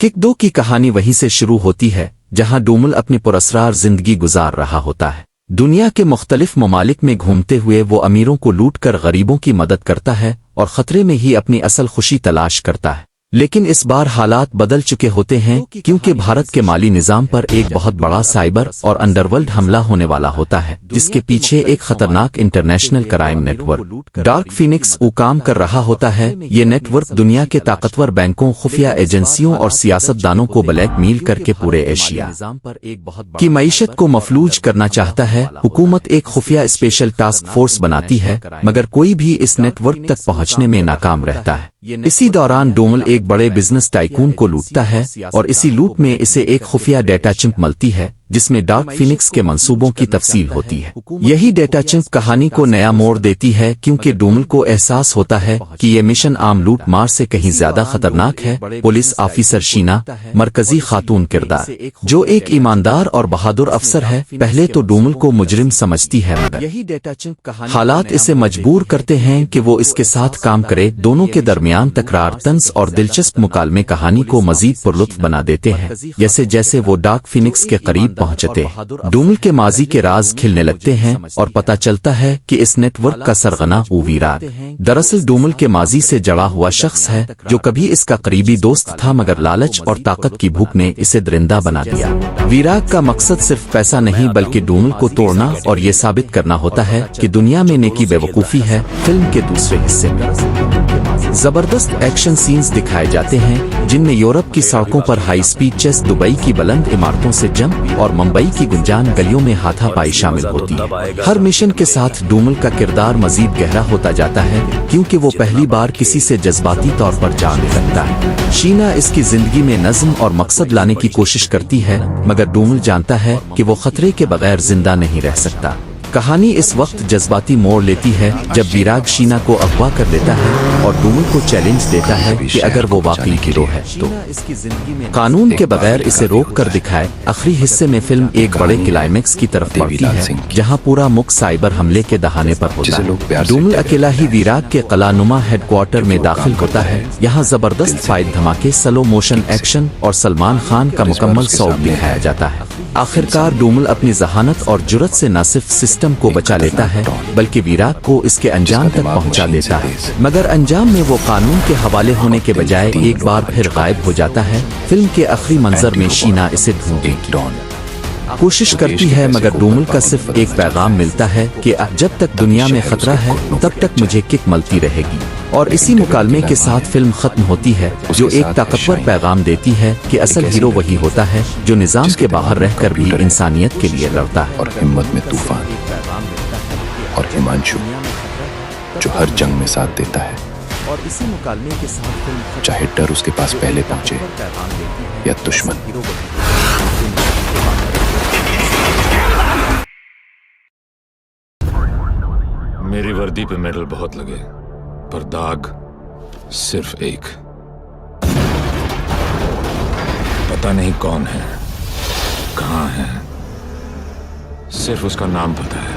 Kick 2 की कहानी वहीं से शुरू होती है जहां डोमल अपनी पुरअसरार जिंदगी गुजार रहा होता है। दुनिया के मुख्तलिफ ममालिक में घूमते हुए वो अमीरों को लूट कर गरीबों की मदद करता है और खतरे में ही अपनी असल खुशी तलाश करता है। लेकिन इस बार हालात बदल चुके होते हैं क्योंकि भारत के माली निजाम पर एक बहुत बड़ा साइबर और अंडरवर्ल्ड हमला होने वाला होता है, जिसके पीछे एक खतरनाक international crime network dark Phoenix काम कर रहा होता है। ये नेटवर्क दुनिया के ताकतवर बैंकों, खुफिया एजेंसियों और सियासतदानों को ब्लैकमेल करके पूरे एशिया की मईशत को मफलूज करना चाहता है। हुकूमत एक खुफिया स्पेशल टास्क फोर्स बनाती है, मगर कोई भी इस नेटवर्क तक पहुंचने में नाकाम रहता है। इसी दौरान डोमल एक बड़े बिजनेस टाइकून को लूटता है और इसी लूट में इसे एक खुफिया डेटा चिंप मिलती है जिसमें डार्क फीनिक्स के मंसूबों की तफसील होती है। यही डेटा चिंप कहानी को नया मोड़ देती है क्योंकि डोमल को एहसास होता है कि ये मिशन आम लूट मार से कहीं ज्यादा खतरनाक है। पुलिस ऑफिसर शीना, मरकजी खातून किरदार, जो एक ईमानदार और बहादुर अफसर है, पहले तो डोमल को मुजरिम समझती है, मगर यही डेटा चिंप कहानी हालात इसे मजबूर करते हैं कि वो इसके साथ काम करे। दोनों के दरमियान तकरार, तंज और दिलचस्प मुकालमे कहानी को मजीद पुरलुत्फ बना देते हैं। जैसे जैसे वो डार्क फीनिक्स के करीब पहुंचते डोमल के माजी के राज खिलने लगते हैं और पता चलता है कि इस नेटवर्क का सरगना वीराग दरअसल डोमल के माजी से जड़ा हुआ शख्स है जो कभी इसका करीबी दोस्त था, मगर लालच और ताकत की भूख ने इसे दरिंदा बना दिया। वीराग का मकसद सिर्फ पैसा नहीं बल्कि डोमल को तोड़ना और ये साबित करना होता है कि दुनिया में नेकी बेवकूफी है। फिल्म के दूसरे हिस्से में जबरदस्त एक्शन सीन्स दिखाए जाते हैं जिनमें यूरोप की सड़कों पर हाई स्पीड चेस, दुबई की बुलंद इमारतों से जंप और मुंबई की गुंजान गलियों में हाथापाई शामिल होती है। हर मिशन के साथ डोमल का किरदार मजीद गहरा होता जाता है क्योंकि वो पहली बार किसी से जज्बाती तौर पर जा निकलता है। शीना इसकी जिंदगी में नज्म और मकसद लाने की कोशिश करती है, मगर डोमल जानता है कि वो खतरे के बगैर जिंदा नहीं रह सकता। कहानी इस वक्त जज्बाती मोड़ लेती है जब वीराग शीना को अगवा कर लेता है और डोमल को चैलेंज देता है कि अगर वो वाकई हीरो है तो कानून के बगैर इसे रोक कर दिखाए। आखिरी हिस्से में फिल्म एक बड़े क्लाइमेक्स की तरफ बढ़ती है जहां पूरा मुख साइबर हमले के दहाने पर होता है। डोमल अकेला ही वीराग के कलानुमा हेडक्वार्टर में दाखिल होता है। यहाँ जबरदस्त फाइट, धमाके, स्लो मोशन एक्शन और सलमान खान का मुकम्मल सौंप दिखाया जाता है। आखिरकार डोमल अपनी जहानत और जुर्रत से न सिर्फ सिस्टम को बचा लेता है बल्कि वीराग को इसके अंजाम तक पहुंचा देता है, मगर अंजाम में वो कानून के हवाले होने के बजाय एक बार फिर गायब हो जाता है। फिल्म के आखिरी मंजर में शीना इसे ढूंढने की कोशिश करती है, मगर डोमल का सिर्फ एक पैगाम मिलता है कि जब तक दुनिया में खतरा है तब तक मुझे किक मिलती रहेगी। और इसी मुकालमे के साथ फिल्म खत्म होती है जो एक ताकतवर पैगाम देती है कि असल हीरो वही होता है जो निजाम के बाहर रहकर भी इंसानियत के लिए लड़ता है। और हिम्मत में तूफान और हिमांशु जो हर जंग में साथ देता है, और इसी मुकालमे के साथ फिल्म चाहे डर उसके पास पहले पहुंचे या दुश्मन। मेरी वर्दी पे मेडल बहुत लगे पर दाग सिर्फ एक। पता नहीं कौन है, कहां है, सिर्फ उसका नाम पता है।